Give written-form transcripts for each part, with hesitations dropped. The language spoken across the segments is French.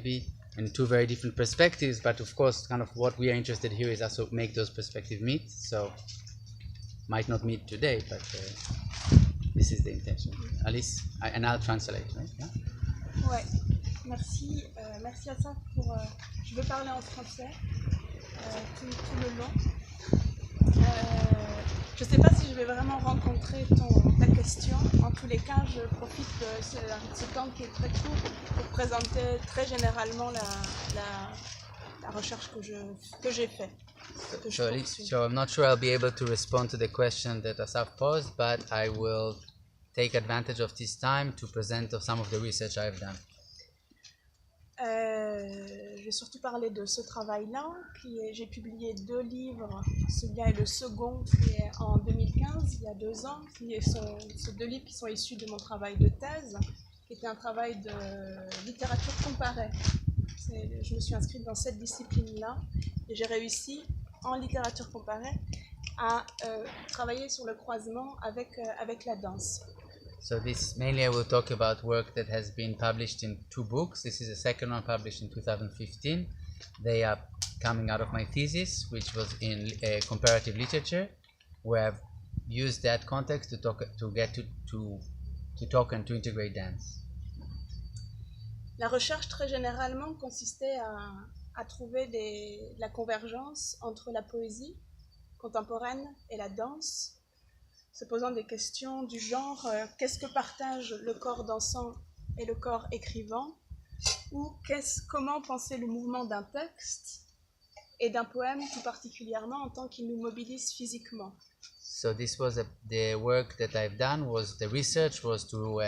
maybe, and two very different perspectives, but of course kind of what we are interested here is also make those perspectives meet. So might not meet today, but this is the intention. Alice, and I'll translate, right? Yeah? Ouais, merci. Merci à ça pour... je vais parler en français tout le long. Je ne sais pas si je vais vraiment rencontrer ta question. En tous les cas, je profite de ce temps qui est très court pour présenter très généralement la recherche que j'ai faite. So I'm not sure I'll be able to respond to the question that Asaf posed, but I will take advantage of this time to present some of the research I've done. Je vais surtout parler de ce travail-là. J'ai publié 2 livres. Celui-là est le second, qui est en 2015, il y a 2 ans. Ces 2 livres qui sont issus de mon travail de thèse, qui était un travail de littérature comparée. Je me suis inscrite dans cette discipline-là et j'ai réussi, en littérature comparée, à travailler sur le croisement avec la danse. So this mainly I will talk about work that has been published in 2 books. This is the second one published in 2015. They are coming out of my thesis, which was in comparative literature, where I've used that context to talk and to integrate dance. La recherche très généralement consistait à trouver la convergence entre la poésie contemporaine et la danse, se posant des questions du genre qu'est-ce que partagent le corps dansant et le corps écrivant, ou comment penser le mouvement d'un texte et d'un poème tout particulièrement en tant qu'il nous mobilise physiquement. So this was the work that I've done. The research was to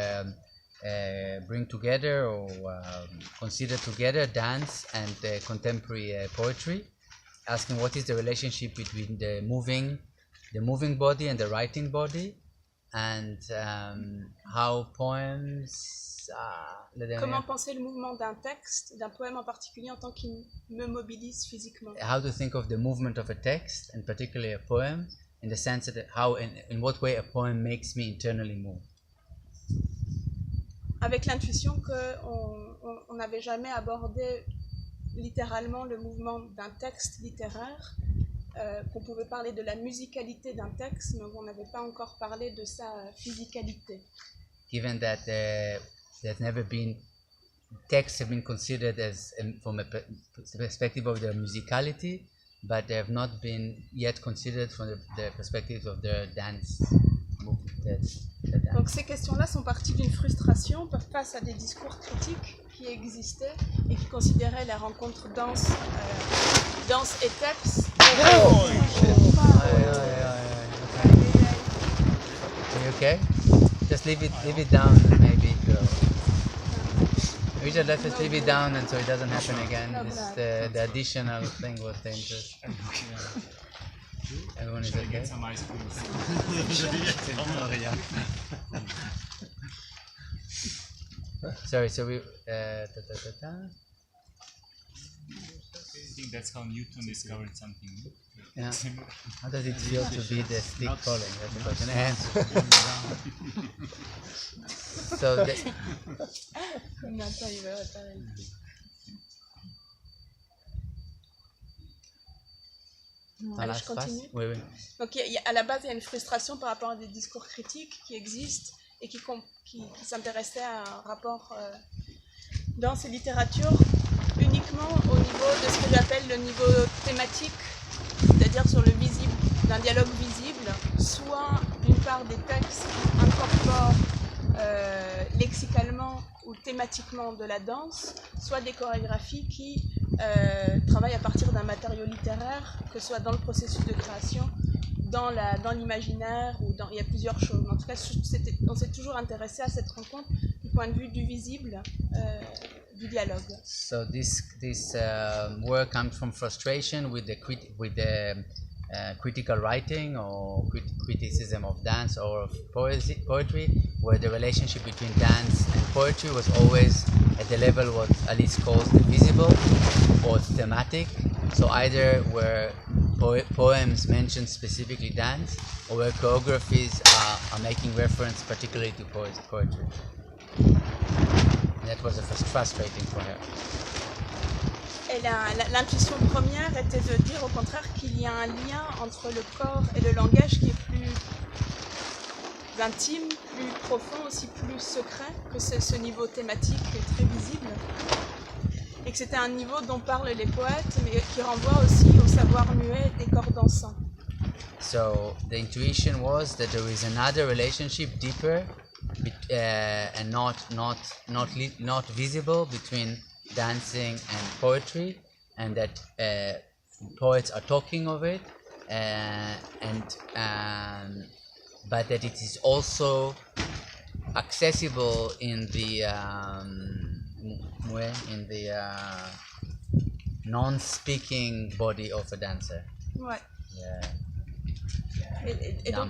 bring together or consider together dance and contemporary poetry, asking what is the relationship between the moving body and the writing body, and how poems... Comment penser le mouvement d'un texte, d'un poème en particulier en tant qu'il me mobilise physiquement. How to think of the movement of a text, and particularly a poem, in the sense that in what way a poem makes me internally move. Avec l'intuition qu'on n'avait jamais abordé littéralement le mouvement d'un texte littéraire, qu'on pouvait parler de la musicalité d'un texte, mais on n'avait pas encore parlé de sa physicalité. Given that there's never been texts have been considered as from a perspective of their musicality, but they have not been yet considered from the perspective of their dance movement. Donc ces questions-là sont parties d'une frustration face à des discours critiques qui existaient et qui considéraient la rencontre danse et texte. Are you okay? Just leave it down, maybe. We just let's just leave it down, and so it doesn't happen again. The additional thing was dangerous. Everyone is okay? Sorry, so we... I think that's how Newton discovered something new. Yeah. How does it feel to be the stick falling? That's the question. Answer. So Alors, je continue. Oui. Donc, à la base, il y a une frustration par rapport à des discours critiques qui existent et qui s'intéressaient à un rapport dans ces littératures uniquement au niveau de ce que j'appelle le niveau thématique, c'est-à-dire sur le visible, d'un dialogue visible, soit d'une part des textes qui incorporent lexicalement ou thématiquement de la danse, soit des chorégraphies qui travaillent à partir d'un matériau littéraire, que ce soit dans le processus de création, dans l'imaginaire, ou il y a plusieurs choses. En tout cas, on s'est toujours intéressé à cette rencontre du point de vue du visible, du dialogue. So this work comes from frustration with the critical writing or criticism of dance or of poetry, where the relationship between dance and poetry was always at the level what Alice calls the visible or thematic. So either where poems mention specifically dance, or where choreographies are making reference particularly to poetry. And that was frustrating for her. Et l'intuition première était de dire au contraire qu'il y a un lien entre le corps et le langage qui est plus intime, plus profond, aussi plus secret, que ce niveau thématique très visible. Et que c'était un niveau dont parlent les poètes, mais qui renvoie aussi au savoir muet des corps dansants. So the intuition was that there is another relationship deeper and not visible between dancing and poetry, and that poets are talking of it, but that it is also accessible in the non-speaking body of a dancer. Ouais. Yeah. Et donc,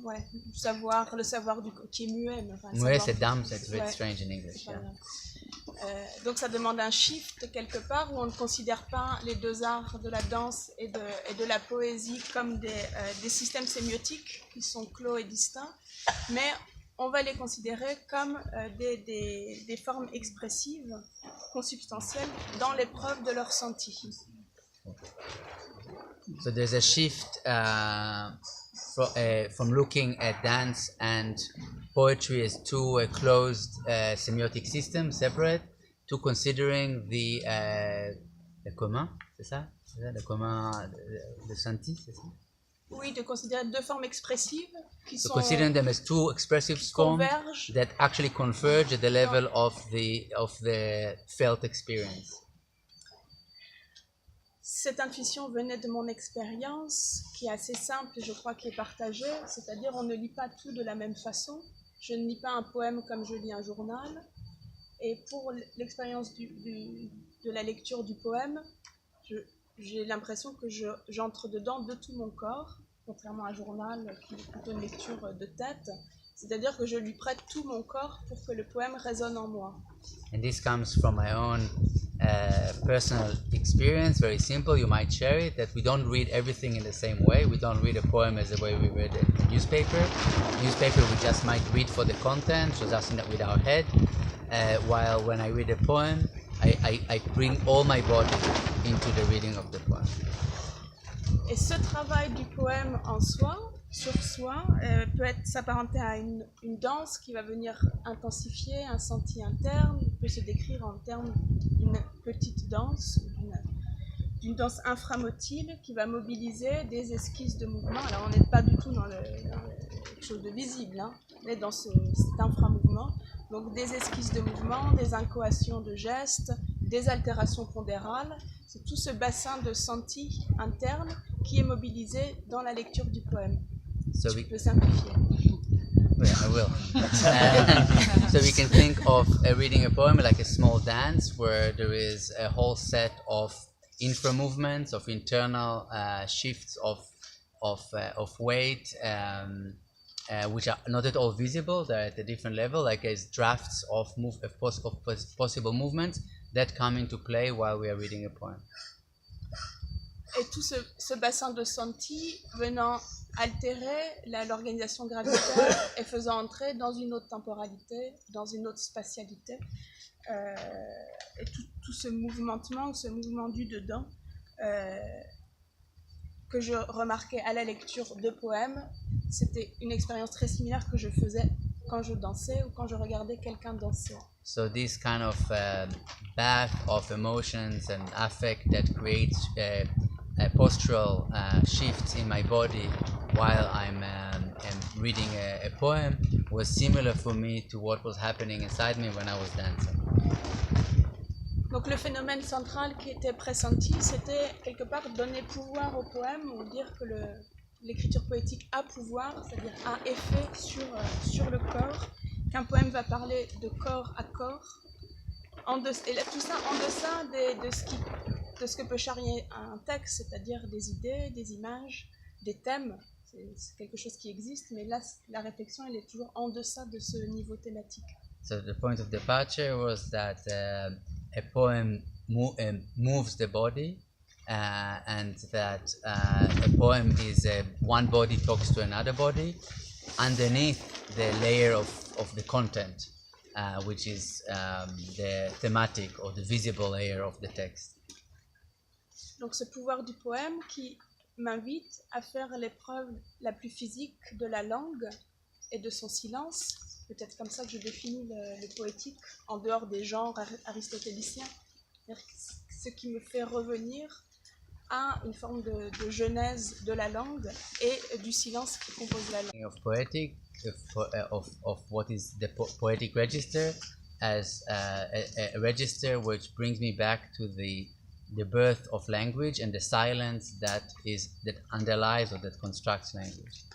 ouais, le savoir qui est muet. Mais enfin, Muet, c'est dam, c'est very ouais, strange in English. c'est pas Yeah. grave. Donc ça demande un shift quelque part où on ne considère pas les deux arts de la danse et de la poésie comme des systèmes sémiotiques qui sont clos et distincts, mais on va les considérer comme des formes expressives, consubstantielles, dans l'épreuve de leur senti. So there's a shift from looking at dance and poetry as two closed semiotic systems, separate, to considering the commun, c'est ça? Le commun, le senti, c'est ça? Oui, de considérer deux formes expressives qui So sont considering them as two expressive forms convergent. that actually converge at the level of the felt experience. Cette intuition venait de mon expérience, qui est assez simple et je crois qui est partagée, c'est-à-dire on ne lit pas tout de la même façon. Je ne lis pas un poème comme je lis un journal. Et pour l'expérience de la lecture du poème, j'ai l'impression que j'entre dedans de tout mon corps, contrairement à un journal qui est plutôt une lecture de tête. C'est-à-dire que je lui prête tout mon corps pour que le poème résonne en moi. And this comes from my own personal experience, very simple, you might share it, that we don't read everything in the same way. We don't read a poem as the way we read a newspaper. Newspaper we just might read for the content, so just with our head, while when I read a poem, I bring all my body into the reading of the poem. Et ce travail du poème en soi, sur soi, peut s'apparenter à une danse qui va venir intensifier un senti interne, peut se décrire en termes d'une petite danse, d'une danse inframotile qui va mobiliser des esquisses de mouvement. Alors on n'est pas du tout dans quelque chose de visible, hein, mais dans cet inframouvement. Donc des esquisses de mouvement, des inchoations de gestes, des altérations pondérales. C'est tout ce bassin de senti interne qui est mobilisé dans la lecture du poème. So Je peux simplifier. Yeah, I will. So we can think of reading a poem like a small dance where there is a whole set of infra-movements, of internal shifts of weight, which are not at all visible. They're at a different level, like as drafts of possible movements that come into play while we are reading a poem. Et tout ce bassin de senti venant altérer l'organisation gravitaire et faisant entrer dans une autre temporalité, dans une autre spatialité. Et tout ce mouvementement, ce mouvement du dedans, que je remarquais à la lecture de poèmes, c'était une expérience très similaire que je faisais quand je dansais ou quand je regardais quelqu'un danser. So this kind of bath of emotions and affect that creates postural shifts in my body while I'm reading a poem was similar for me to what was happening inside me when I was dancing. Donc le phénomène central qui était pressenti, c'était quelque part donner pouvoir au poème, ou dire que l'écriture poétique a pouvoir, c'est-à-dire a effet sur le corps, qu'un poème va parler de corps à corps, et là, tout ça en deçà de ce que peut charrier un texte, c'est-à-dire des idées, des images, des thèmes. C'est quelque chose qui existe, mais là, la réflexion, elle est toujours en deçà de ce niveau thématique. So the point of departure was that a poem moves the body, and that a poem is one body talks to another body underneath the layer of the content. which is the thematic or the visible layer of the text. Donc ce pouvoir du poème qui m'invite à faire l'épreuve la plus physique de la langue et de son silence. Peut-être comme ça que je définis le poétique en dehors des genres aristotéliciens. Ce qui me fait revenir à une forme de genèse de la langue et du silence qui compose la langue. Of poetic, of what is the poetic register as a register which brings me back to the birth of language and the silence that underlies or that constructs language.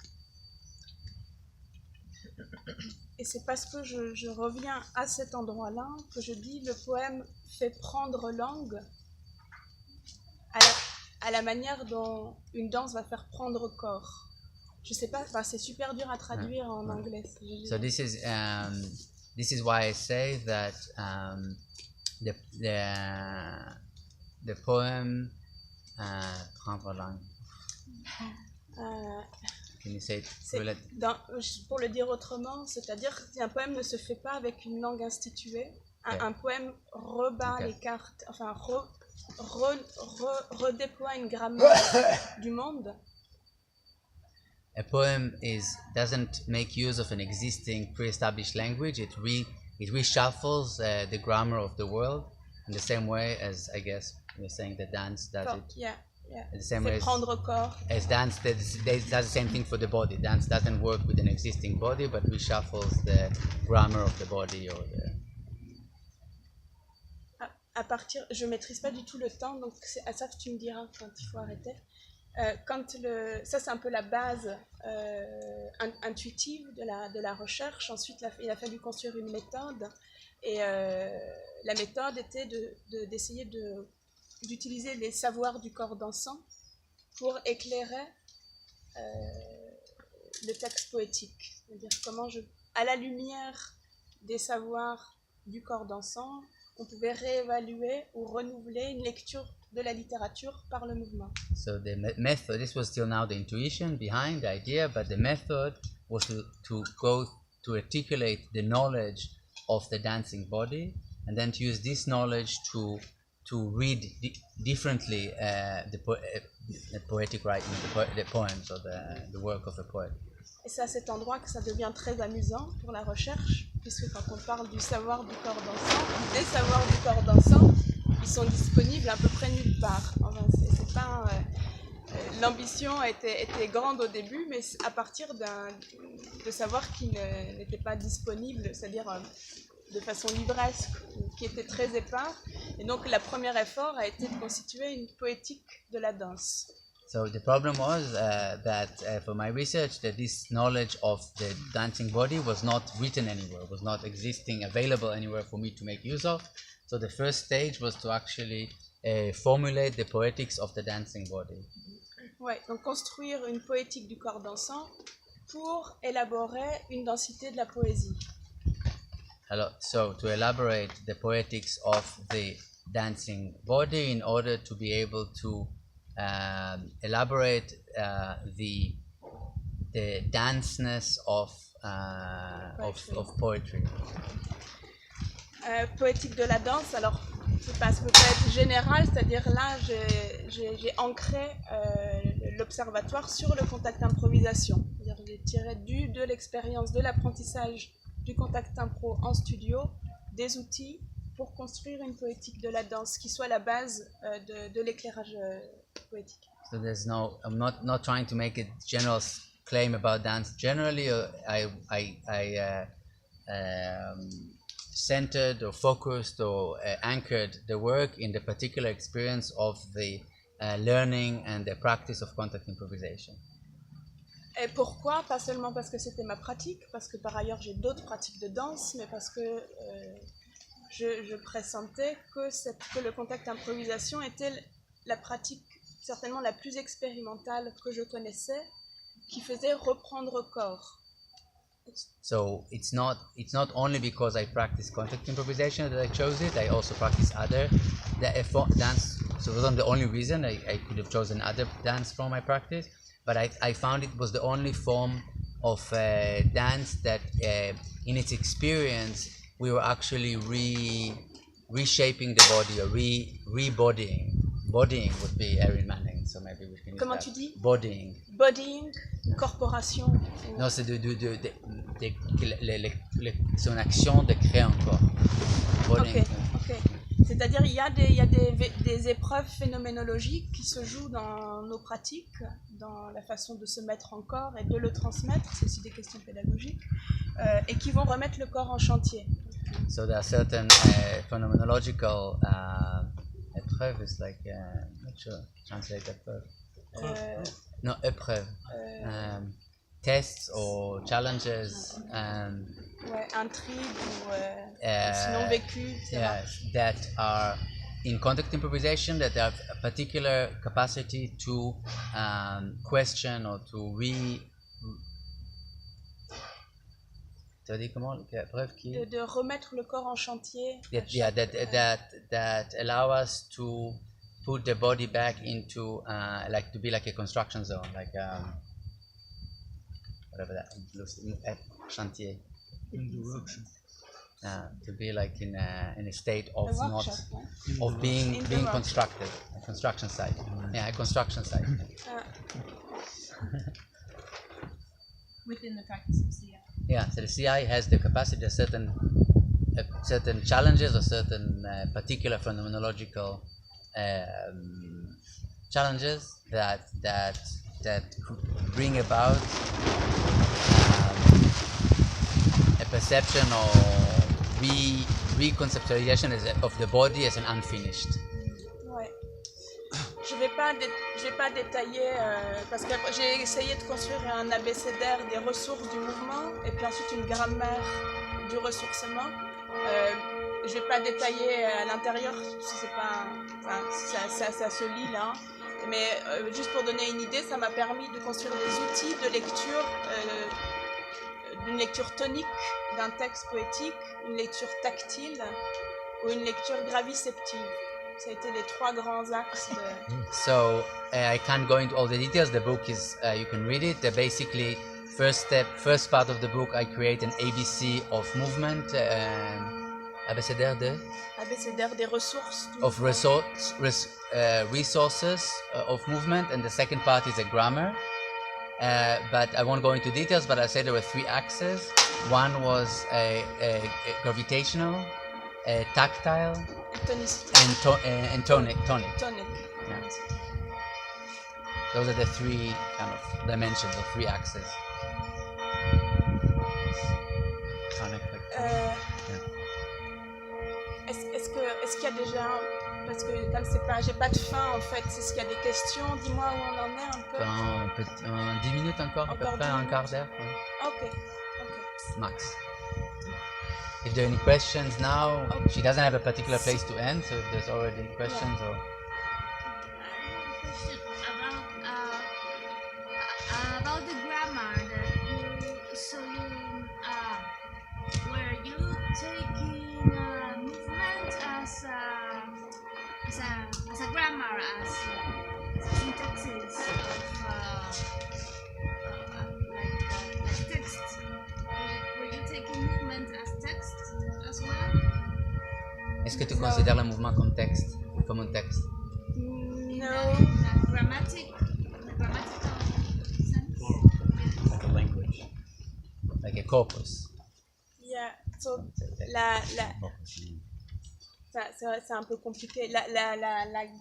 Et c'est parce que je reviens à cet endroit-là que je dis le poème fait prendre langue à la manière dont une danse va faire prendre corps. Je sais pas, c'est super dur à traduire en anglais. So this is why I say that the poem prendre langue. Can you say it? Pour le dire autrement, c'est-à-dire qu'un poème ne se fait pas avec une langue instituée. Un poème rebat les cartes, enfin redéploie une grammaire du monde. A poem doesn't make use of an existing pre-established language. It reshuffles the grammar of the world in the same way as, I guess, you're saying the dance does it. Yeah. The same way prendre corps. As dance does the same thing for the body. Dance doesn't work with an existing body, but reshuffles the grammar of the body or the. Je maîtrise pas du tout le temps, donc c'est à ça que tu me diras quand il faut arrêter. Ça c'est un peu la base intuitive de la recherche. Ensuite il a fallu construire une méthode et la méthode était d'essayer d'utiliser les savoirs du corps dansant pour éclairer le texte poétique. C'est-à-dire comment à la lumière des savoirs du corps dansant, on pouvait réévaluer ou renouveler une lecture de la littérature par le mouvement. So the method, this was still now the intuition behind the idea, but the method was to articulate the knowledge of the dancing body and then to use this knowledge to read differently the poetic writing, the poems or the work of a poet. Et c'est à cet endroit que ça devient très amusant pour la recherche, puisque quand on parle du savoir du corps dansant, des savoirs du corps dansant, ils sont disponibles à peu près nulle part. Enfin, c'est pas l'ambition était grande au début, mais à partir de savoirs qui n'étaient pas disponibles, c'est-à-dire de façon livresque, qui était très épars. Et donc, le premier effort a été de constituer une poétique de la danse. So the problem was that for my research, that this knowledge of the dancing body was not written anywhere, was not existing, available anywhere for me to make use of. So the first stage was to actually formulate the poetics of the dancing body. Ouais, donc construire une poétique du corps dansant pour élaborer une densité de la poésie. So to elaborate the poetics of the dancing body in order to be able to elaborate the danceness of poetry. Poétique de la danse, alors ça peut pas être général, c'est-à-dire là j'ai ancré l'observatoire sur le contact improvisation. C'est-à-dire j'ai tiré de l'expérience de l'apprentissage du contact impro en studio des outils pour construire une poétique de la danse qui soit la base de l'éclairage poétique. So I'm not trying to make a general claim about dance generally. I centered or focused or anchored the work in the particular experience of the learning and the practice of contact improvisation. Et pourquoi? Pas seulement parce que c'était ma pratique, parce que par ailleurs j'ai d'autres pratiques de danse, mais parce que je pressentais que le contact improvisation était la pratique certainement la plus expérimentale que je connaissais, qui faisait reprendre corps. So it's not only because I practice contact improvisation that I chose it. I also practice other dance. So it wasn't the only reason. I could have chosen other dance from my practice, but I found it was the only form of dance that in its experience we were actually reshaping the body or rebodying. Bodying would be Erin Manning, so maybe we can use Comment that. tu dis? Bodying. Bodying, corporation. Non, c'est c'est une action de créer un corps. Bodying. Ok. C'est-à-dire il y a des épreuves phénoménologiques qui se jouent dans nos pratiques, dans la façon de se mettre en corps et de le transmettre, c'est aussi des questions pédagogiques, et qui vont remettre le corps en chantier. So there are certain phenomenological épreuves is like not sure translate épreuve. No, épreuve. Tests or challenges Ouais, intrigue ou sinon vécu. yes, that are in contact improvisation that have a particular capacity to question or to tu as dit comment épreuve qui De remettre le corps en chantier. that allow us to put the body back into like to be like a construction zone, like whatever that chantier. In the workshop. To be like in a state of Le not workshop, ouais. of being In the being workshop. constructed, a construction site. Yeah, a construction site. Within the practice of CI. Yeah, so the CI has the capacity to certain challenges or certain particular phenomenological challenges that could bring about a perception or reconceptualization of the as an unfinished. Ouais. Je vais pas détailler parce que j'ai essayé de construire un abécédaire des ressources du mouvement et puis ensuite une grammaire du ressourcement. Je vais pas détailler à l'intérieur, c'est pas, enfin, ça se lit là. Mais juste pour donner une idée, ça m'a permis de construire des outils de lecture, d'une lecture tonique d'un texte poétique, une lecture tactile ou une lecture graviceptive. Ça a été les trois grands axes de... So I can't go into all the details. The book is you can read it. Basically, first part of the book, I create an ABC of movement, abécédaire de abécédaire des ressources. of resources of movement, and the second part is a grammar. But I won't go into details. But I said there were three axes. One was a gravitational, tactile, Tonicité. and tonic. Tonique. Yeah. Those are the three kind of dimensions or three axes. Tonic, Est-ce qu'il y a déjà, parce que comme c'est pas, j'ai pas de fin en fait, est-ce qu'il y a des questions? Dis-moi où on en est un peu. 10 minutes encore, à peu Encore près 10 un minutes. quart d'heure, ouais, Ok. max. If there are any questions now, she doesn't have a particular place to end, so if there's already questions or... Question about the grammar that were you taking movement as a grammar, as syntaxes of like text? Were you taking movement as text as well? Est-ce que tu considères le mouvement comme texte, comme un texte? No. Grammatical sense. Like a language. Like a corpus. Yeah. So, c'est un peu compliqué. La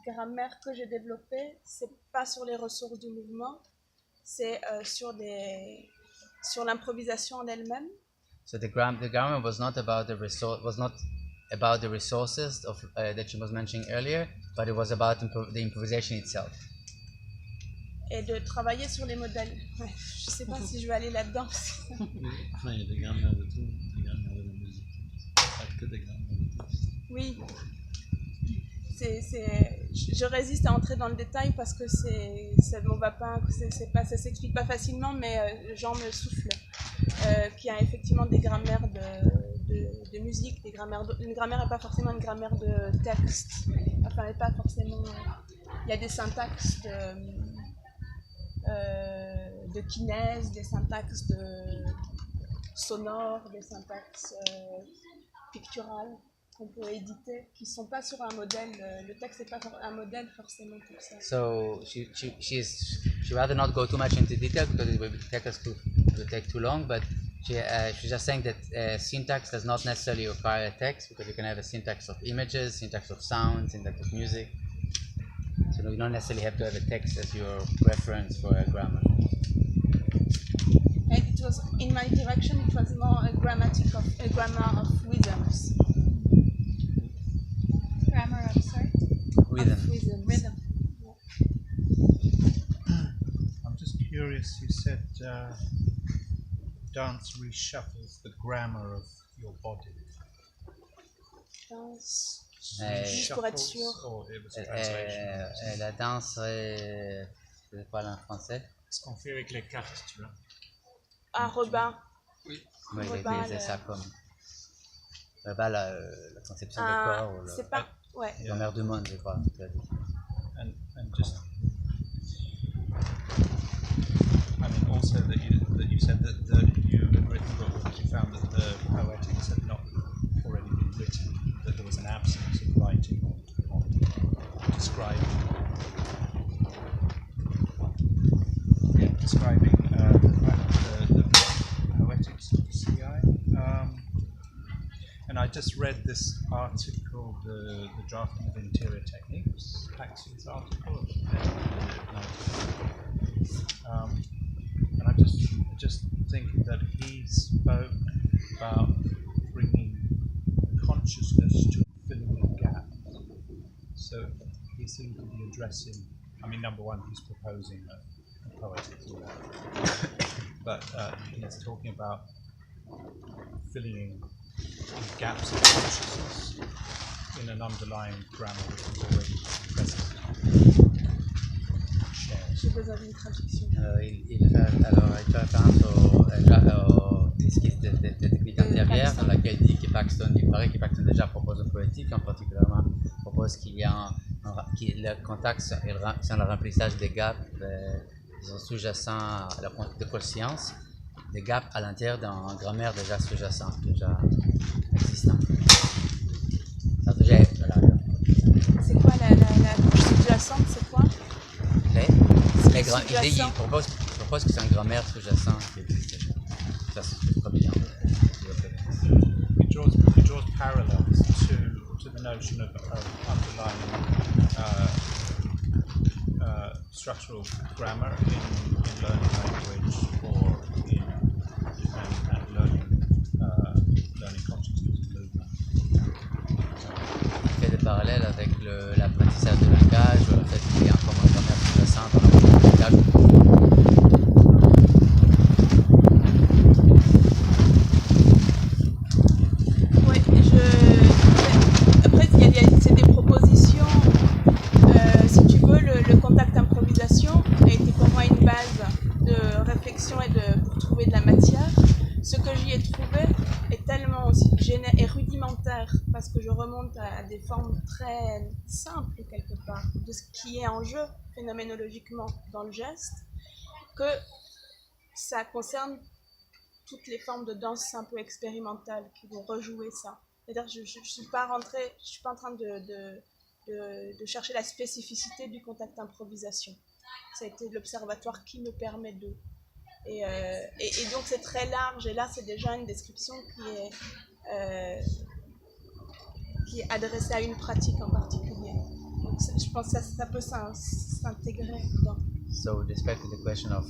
grammaire que j'ai développée, c'est pas sur les ressources du mouvement, c'est sur l'improvisation en elle-même. So the grammar was not about the resources of that she was mentioning earlier, but it was about the improvisation itself. Et de travailler sur les modèles. Ouais, je sais pas si je vais aller là-dedans. Enfin, il y a des grammaires de tout, des grammaires de la musique. Pas que des grammaires de tout. Oui. Je résiste à entrer dans le détail parce que ça s'explique pas facilement, mais Jean me souffle qu'il y a effectivement des grammaires de musique, une grammaire n'est pas forcément une grammaire de texte. Enfin, elle n'est pas forcément. Il y a des syntaxes de kinèse, des syntaxes de sonore, des syntaxes picturales qu'on peut éditer, qui ne sont pas sur un modèle. Le texte n'est pas un modèle forcément pour ça. So she rather not go too much into detail because it will take too long. But she's just saying that syntax does not necessarily require a text because you can have a syntax of images, syntax of sound, syntax of music. So you don't necessarily have to have a text as your reference for a grammar. And it was in my direction. It was more a grammar of rhythms. Grammar of, sorry? Rhythm. Of rhythms. Rhythm. I'm just curious, you said dance reshuffles the grammar of your body. Danse. Juste pour être sûr. Or it was a translation? La danse, je vais parler en français. Ce qu'on fait avec les cartes, tu vois. Ah, Robin. Oui, j'ai Rebat, utilisé ça comme la conception de Ah, corps ou c'est pas. Ouais. la grammaire du monde, je crois. Tu as dit. And just, I mean, also that you said that you had written the book because you found that the poetics had not already been written, that there was an absence of writing on describing the poetics of CI. And I just read this article, the drafting of interior techniques, Paxton's article, and I'm just thinking that he spoke about bringing consciousness to filling in gaps. So he seemed to be addressing. I mean, number one, he's proposing a poetic law, but he's talking about filling in gaps of consciousness in an underlying grammar which is already present. Shares. J'ai besoin d'une traduction. Il fait référence aux esquisses de techniques intérieures dans laquelle il dit que Paxton, il paraît que Paxton déjà propose une poétique, en particulièrement propose qu'il y a le contact sur le remplissage des gaps sous-jacents à la de conscience, des gaps à l'intérieur d'un grammaire déjà sous-jacent, déjà existant. Voilà. C'est quoi la couche sous-jacente? C'est quoi? Il propose que c'est un grammaire sous-jacent qui existe déjà. Ça, c'est très bien. It draws parallels to the notion of underlying structural grammar in learning language or and learning consciousness and movement. Il fait des parallèles avec l'apprentissage du langage ou le fait qu'il y a encore un grammaire sous-jacent dans l'apprentissage du langage. Oui, après, c'est des propositions. Si tu veux, le contact improvisation a été pour moi une base de réflexion pour trouver de la matière. Ce que j'y ai trouvé est tellement aussi et rudimentaire parce que je remonte à des formes très simples quelque part de ce qui est en jeu phénoménologiquement dans le geste, que ça concerne toutes les formes de danse un peu expérimentale qui vont rejouer ça. C'est-à-dire je suis pas en train de chercher la spécificité du contact improvisation. Ça a été l'observatoire qui me permet de. Et donc c'est très large, et là c'est déjà une description qui est adressée à une pratique en particulier. Donc je pense que ça peut s'intégrer dedans. So with respect to the question of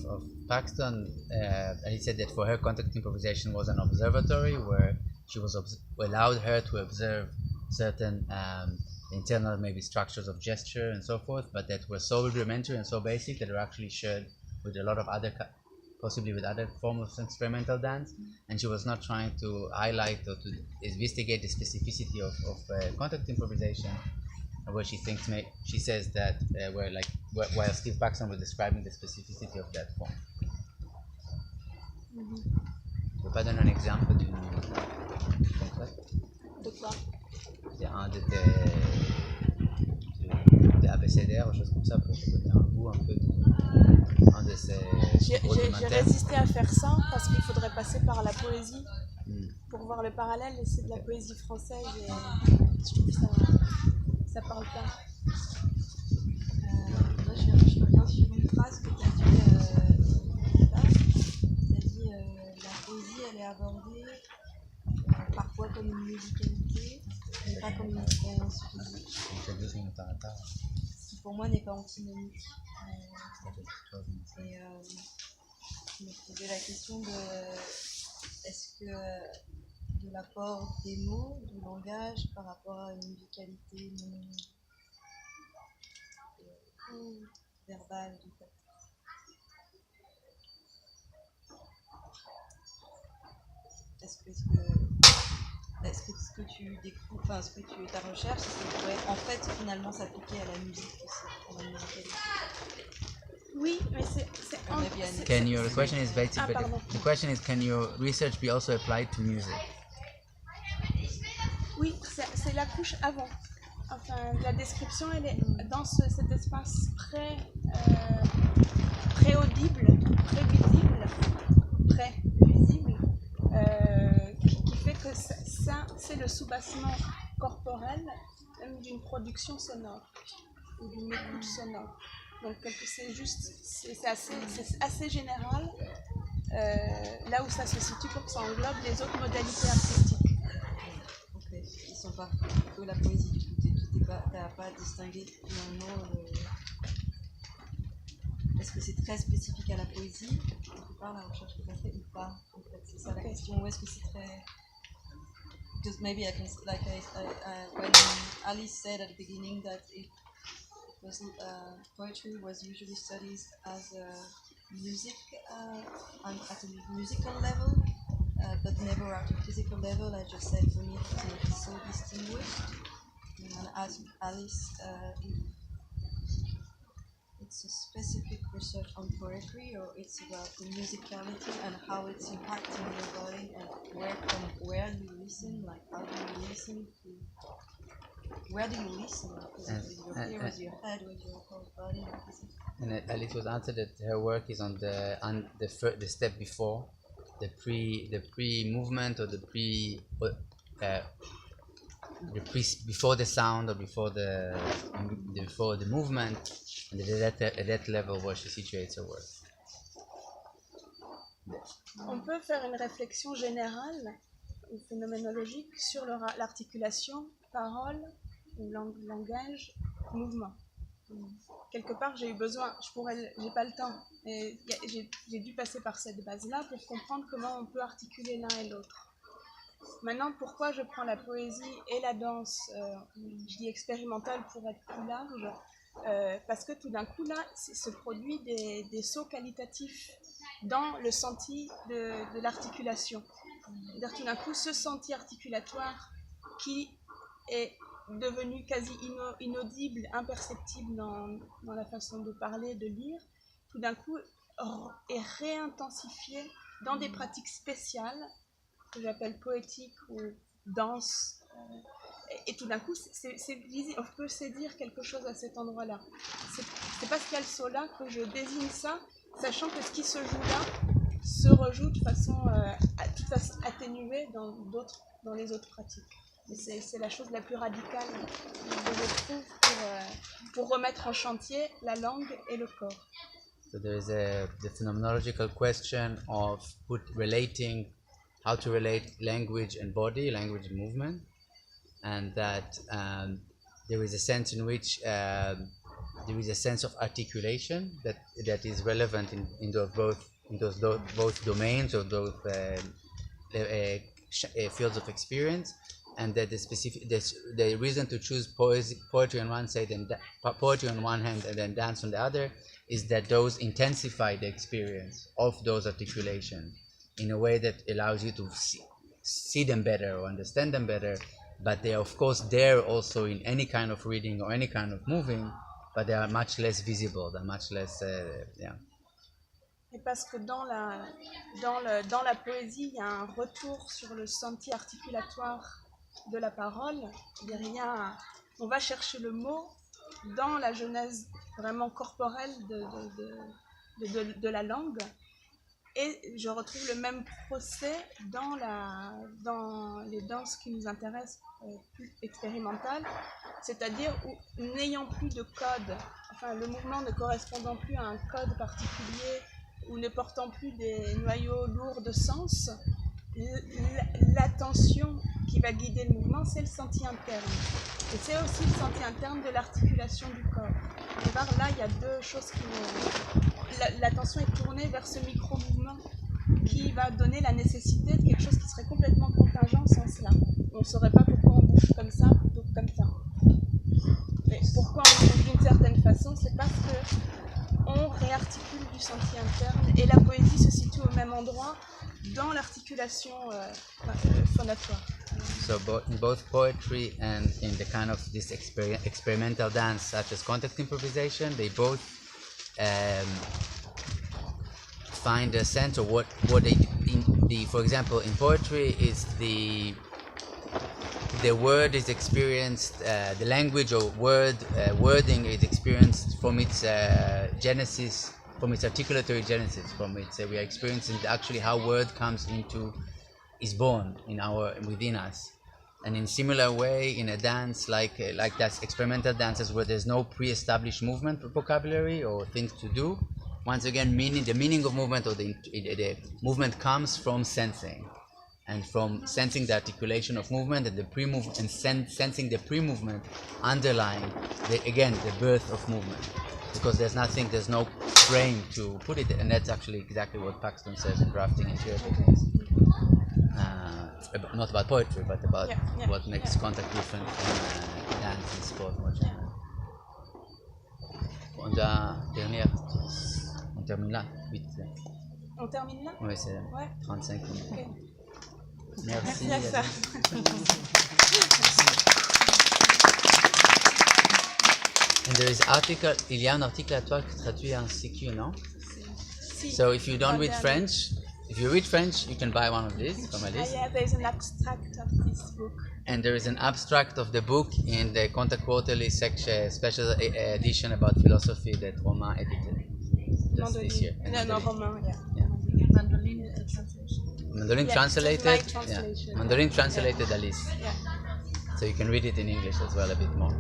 Paxton, he said that for her contact improvisation was an observatory where she was allowed her to observe certain internal maybe structures of gesture and so forth, but that were so rudimentary and so basic that were actually shared with a lot of other possibly with other forms of experimental dance, and she was not trying to highlight or to investigate the specificity of contact improvisation, where she says that while Steve Paxton was describing the specificity of that form. Je peux pas donner un exemple d'une concrète. De quoi? C'est un de tes ABCDR, choses comme ça, pour te donner un goût un peu un de ces J'ai résisté à faire ça parce qu'il faudrait passer par la poésie pour pour voir le parallèle, c'est de la poésie française et je trouve que ça parle pas. Moi, je reviens sur une phrase que tu as dit là. Tu as dit la poésie, elle est abordée parfois comme une musicalité, mais pas comme une expérience physique. Ce qui pour moi n'est pas antinomique. Et je me posais la question de est-ce que de l'apport des mots, du langage par rapport à une musicalité non verbale du fait. Est-ce que ce que tu découvres, enfin ce que tu ta recherche, est-ce que pourrait en fait finalement s'appliquer à la musique aussi, à la musicalité? Oui, mais c'est The question is basically, the question is, can your research be also applied to music? Oui, c'est la couche avant. Enfin, la description, elle est dans cet espace pré-audible, prévisible, qui fait que ça, c'est le soubassement corporel même d'une production sonore ou d'une écoute sonore. Donc c'est assez général là où ça se situe pour que ça englobe les autres modalités artistiques. Ok, ils sont pas que la poésie, tu n'as pas distingué finalement. Est-ce que c'est très spécifique à la poésie, quelque part la recherche que tu as fait ou pas? En fait, c'est ça la question. Ou est-ce que c'est très... Because maybe I can, when Alice said at the beginning that poetry was usually studied as music at a musical level, but never at a physical level. I just said for me it's so distinguished. And I asked Alice if it's a specific research on poetry or it's about the musicality and how it's impacting your body and where you listen, like how do you listen to... Where do you listen? With your ear, with your head, with your whole body? And Alice was answered that her work is on the step before, the pre movement or before the sound or before the movement, and at that level where she situates her work. On peut faire une réflexion générale ou phénoménologique sur l'articulation parole, langage, mouvement. Quelque part, j'ai eu besoin, j'ai pas le temps, et j'ai dû passer par cette base-là pour comprendre comment on peut articuler l'un et l'autre. Maintenant, pourquoi je prends la poésie et la danse, je dis expérimentale pour être plus large, parce que tout d'un coup, là, se produit des sauts qualitatifs dans le senti de l'articulation. C'est-à-dire tout d'un coup, ce senti articulatoire qui est devenu quasi inaudible, imperceptible dans la façon de parler, de lire, tout d'un coup est réintensifié dans des pratiques spéciales que j'appelle poétiques ou danse. Et tout d'un coup, on peut saisir quelque chose à cet endroit-là. C'est parce qu'il y a le saut là que je désigne ça, sachant que ce qui se joue là se rejoue de façon atténuée dans les autres pratiques. Et c'est la chose la plus radicale que je trouve pour remettre en chantier la langue et le corps. So there is the phenomenological question of how to relate language and body, language and movement, and that there is a sense in which there is a sense of articulation that is relevant in those both domains or those fields of experience, and that the reason to choose poetry on one side and poetry on one hand and then dance on the other is that those intensify the experience of those articulations in a way that allows you to see them better or understand them better. But they are of course there also in any kind of reading or any kind of moving, but they are much less visible, they're much less Et parce que dans la poésie, il y a un retour sur le senti articulatoire de la parole. On va chercher le mot dans la genèse vraiment corporelle de la langue. Et je retrouve le même procès dans les danses qui nous intéressent, plus expérimentales, c'est-à-dire où, n'ayant plus de code, enfin le mouvement ne correspondant plus à un code particulier ou ne portant plus des noyaux lourds de sens, l'attention qui va guider le mouvement, c'est le senti interne. Et c'est aussi le senti interne de l'articulation du corps. Et par là, il y a deux choses qui l'attention est tournée vers ce micro-mouvement qui va donner la nécessité de quelque chose qui serait complètement contingent sans cela. On ne saurait pas pourquoi on bouge comme ça plutôt que comme ça. Mais pourquoi on bouge d'une certaine façon, c'est parce qu'on réarticule du senti interne et la poésie se situe au même endroit dans l'articulation phonatoire. So in both poetry and in the kind of this experimental dance such as context improvisation, they both find a sense of what they for example in poetry is the word is experienced, the language or wording is experienced from its genesis, from its articulatory genesis, from its we are experiencing actually how word is born within us. And in similar way, in a dance like that experimental dances where there's no pre-established movement vocabulary or things to do, once again, the meaning of movement or the movement comes from sensing, and from sensing the articulation of movement and the pre-movement, and sensing the pre-movement underlying the birth of movement, because there's no frame to put it, and that's actually exactly what Paxton says in Drafting and Theory. Not about poetry, but about what makes contact different from dance and sport. On termine là, vite. On termine là? Oui, c'est 35 minutes. Okay. Merci. Merci à ça. And there is il y a un article à toi qui traduit en CQ, non? Si. So if you don't read French, if you read French, you can buy one of these from Alice. Yeah, there is an abstract of this book. And there is an abstract of the book in the Contact Quarterly section, special edition about philosophy that Romain edited just this year. No, Romain, Mandolin translation. Mandolin Yeah, translated. my translation. Mandolin translated Alice. Yeah. So you can read it in English as well a bit more.